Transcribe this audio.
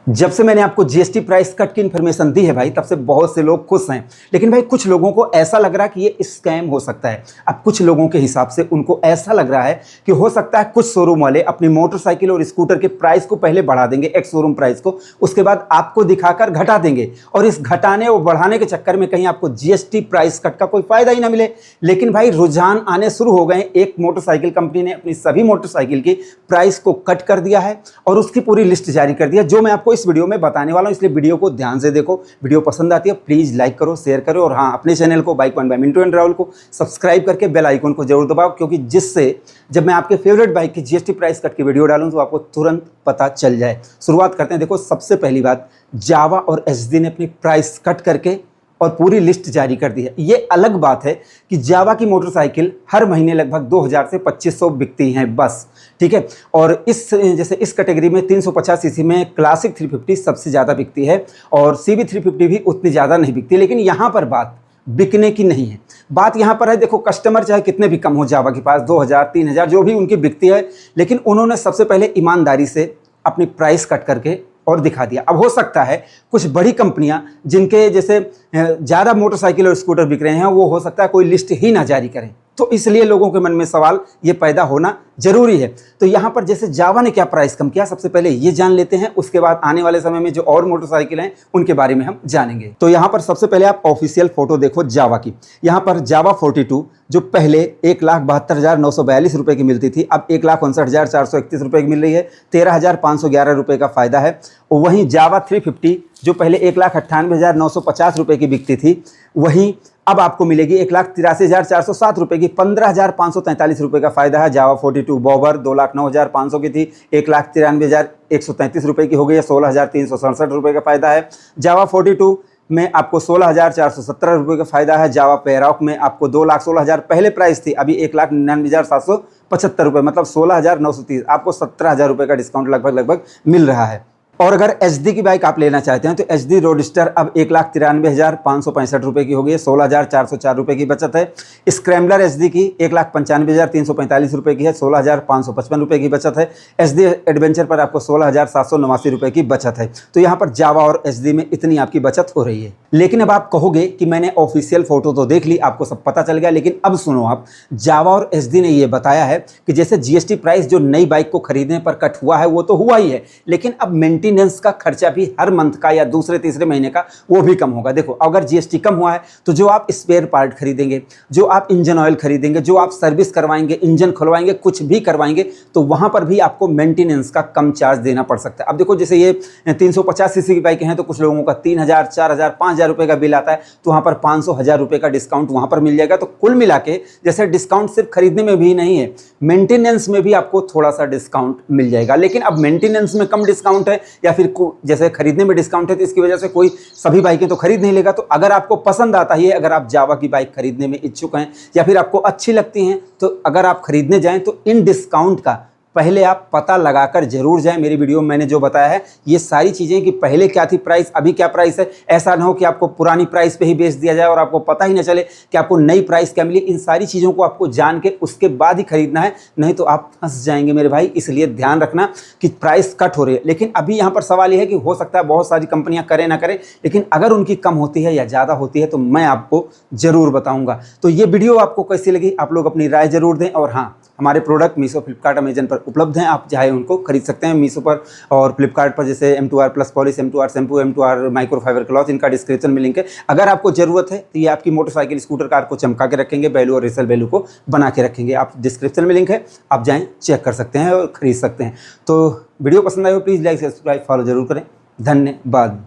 जब से मैंने आपको जीएसटी प्राइस कट की इन्फॉर्मेशन दी है भाई, तब से बहुत से लोग खुश हैं। लेकिन भाई कुछ लोगों को ऐसा लग रहा है कि ये स्कैम हो सकता है। अब कुछ लोगों के हिसाब से उनको ऐसा लग रहा है कि हो सकता है कुछ शोरूम वाले अपनी मोटरसाइकिल और स्कूटर के प्राइस को पहले बढ़ा देंगे, एक शोरूम प्राइस को, उसके बाद आपको दिखाकर घटा देंगे और इस घटाने और बढ़ाने के चक्कर में कहीं आपको जीएसटी प्राइस कट का कोई फायदा ही ना मिले। लेकिन भाई रुझान आने शुरू हो गए। एक मोटरसाइकिल कंपनी ने अपनी सभी मोटरसाइकिल की प्राइस को कट कर दिया है और उसकी पूरी लिस्ट जारी कर दिया, जो मैं आपको इस वीडियो में बताने वाला हूं। इसलिए वीडियो को ध्यान से देखो। वीडियो पसंद आती है प्लीज लाइक करो, शेयर करो और हाँ, अपने चैनल को bike point by Mintu and Rahul को सब्सक्राइब करके बेल आइकन को जरूर दबाओ, क्योंकि जिससे जब मैं आपके फेवरेट बाइक की जीएसटी प्राइस कट की वीडियो डालूं तो आपको तुरंत पता चल जाए। शुरुआत करते हैं। देखो, सबसे पहली बात, जावा और एसडी ने अपनी प्राइस कट करके और पूरी लिस्ट जारी कर दी है। ये अलग बात है कि जावा की मोटरसाइकिल हर महीने लगभग 2000 से 2500 बिकती हैं बस, ठीक है। और इस कैटेगरी में 350 सीसी में क्लासिक 350 सबसे ज़्यादा बिकती है और सीबी 350 भी उतनी ज़्यादा नहीं बिकती। लेकिन यहाँ पर बात बिकने की नहीं है, बात यहाँ पर है, देखो कस्टमर चाहे कितने भी कम हो जावा के पास, 2000 3000 जो भी उनकी बिकती है, लेकिन उन्होंने सबसे पहले ईमानदारी से अपनी प्राइस कट करके और दिखा दिया। अब हो सकता है कुछ बड़ी कंपनियां जिनके जैसे ज़्यादा मोटरसाइकिल और स्कूटर बिक रहे हैं, वो हो सकता है कोई लिस्ट ही ना जारी करें, तो इसलिए लोगों के मन में सवाल ये पैदा होना जरूरी है। तो यहाँ पर जैसे जावा ने क्या प्राइस कम किया, सबसे पहले ये जान लेते हैं, उसके बाद आने वाले समय में जो और मोटरसाइकिल हैं उनके बारे में हम जानेंगे। तो यहाँ पर सबसे पहले आप ऑफिशियल फोटो देखो जावा की। यहाँ पर जावा 42 जो पहले 1,72,942 रुपये की मिलती थी, अब 1,59,431 रुपये की मिल रही है, 13,511 रुपये का फायदा है। वहीं जावा 350 जो पहले 1,98,950 रुपये की बिकती थी, वहीं अब आपको मिलेगी 1,83,407 रुपये की, 15,543 रुपये का फायदा है। जावा 42 बॉबर 2,09,500 की थी, 1,93,133 रुपये की हो गई है, 16,367 रुपये का फायदा है। जावा 42 में आपको 16,417 रुपये का फायदा है। जावा पेरॉक में आपको 2,16,000 पहले प्राइस थी, अभी 1,99,775 रुपये, मतलब 16,930, आपको 17,000 रुपये का डिस्काउंट लगभग मिल रहा है। और अगर एचडी की बाइक आप लेना चाहते हैं तो एचडी रोडस्टर अब 1,93,565 रुपये की हो गई है, 16,404 रुपये की बचत है। स्क्रैम्बलर एचडी की 1,95,345 रुपये की है, 16,555 रुपये की बचत है। एचडी एडवेंचर पर आपको 16,789 रुपये की बचत है। तो यहाँ पर जावा और एचडी में इतनी आपकी बचत हो रही है। लेकिन अब आप कहोगे कि मैंने ऑफिशियल फोटो तो देख ली, आपको सब पता चल गया, लेकिन अब सुनो आप, जावा और एचडी ने यह बताया है कि जैसे जीएसटी प्राइस जो नई बाइक को खरीदने पर कट हुआ है वो तो हुआ ही है, लेकिन अब मेंटेनेंस का खर्चा भी हर मंथ का या दूसरे तीसरे महीने का वो भी कम होगा। देखो, अगर जीएसटी कम हुआ है तो जो आप स्पेयर पार्ट खरीदेंगे, जो आप इंजन ऑयल खरीदेंगे, जो आप सर्विस करवाएंगे, इंजन खुलवाएंगे, कुछ भी करवाएंगे, तो वहां पर भी आपको मेंटेनेंस का कम चार्ज देना पड़ सकता है। अब देखो, जैसे ये 350 सीसी की बाइक हैं तो कुछ लोगों का 3,000 4,000 5,000 रुपये का बिल आता है, तो वहां पर 500-1,000 रुपये का डिस्काउंट वहां पर मिल जाएगा। तो कुल मिला के जैसे डिस्काउंट सिर्फ खरीदने में भी नहीं है, मेंटेनेंस में भी आपको थोड़ा सा डिस्काउंट मिल जाएगा। लेकिन अब मेंटेनेंस में कम डिस्काउंट है या फिर जैसे खरीदने में डिस्काउंट है, तो इसकी वजह से कोई सभी बाइकें तो खरीद नहीं लेगा। तो अगर आपको पसंद आता है, अगर आप जावा की बाइक खरीदने में इच्छुक हैं या फिर आपको अच्छी लगती हैं, तो अगर आप खरीदने जाएं तो इन डिस्काउंट का पहले आप पता लगाकर जरूर जाएं। मेरी वीडियो में मैंने जो बताया है ये सारी चीज़ें कि पहले क्या थी प्राइस, अभी क्या प्राइस है, ऐसा ना हो कि आपको पुरानी प्राइस पे ही बेच दिया जाए और आपको पता ही ना चले कि आपको नई प्राइस क्या मिली। इन सारी चीज़ों को आपको जान के उसके बाद ही खरीदना है, नहीं तो आप फंस जाएंगे मेरे भाई। इसलिए ध्यान रखना कि प्राइस कट हो रही है। लेकिन अभी यहाँ पर सवाल ये है कि हो सकता है बहुत सारी कंपनियाँ करें ना करें, लेकिन अगर उनकी कम होती है या ज़्यादा होती है तो मैं आपको ज़रूर बताऊँगा। तो ये वीडियो आपको कैसी लगी, आप लोग अपनी राय ज़रूर दें। और हाँ, हमारे प्रोडक्ट मीशो, फ्लिपकार्ट, अमेजन पर उपलब्ध हैं, आप चाहे उनको खरीद सकते हैं मीशो पर और फ्लिपकार्ट पर। जैसे M2R plus polish, M2R shampoo, M2R microfibre cloth, इनका डिस्क्रिप्शन में लिंक है। अगर आपको ज़रूरत है तो ये आपकी मोटरसाइकिल, स्कूटर, कार को चमका के रखेंगे, वैल्यू और रीसेल वैल्यू को बना के रखेंगे। आप डिस्क्रिप्शन में लिंक है, आप जाएँ चेक कर सकते हैं और खरीद सकते हैं। तो वीडियो पसंद आए हो प्लीज़ लाइक, सब्सक्राइब, फॉलो जरूर करें। धन्यवाद।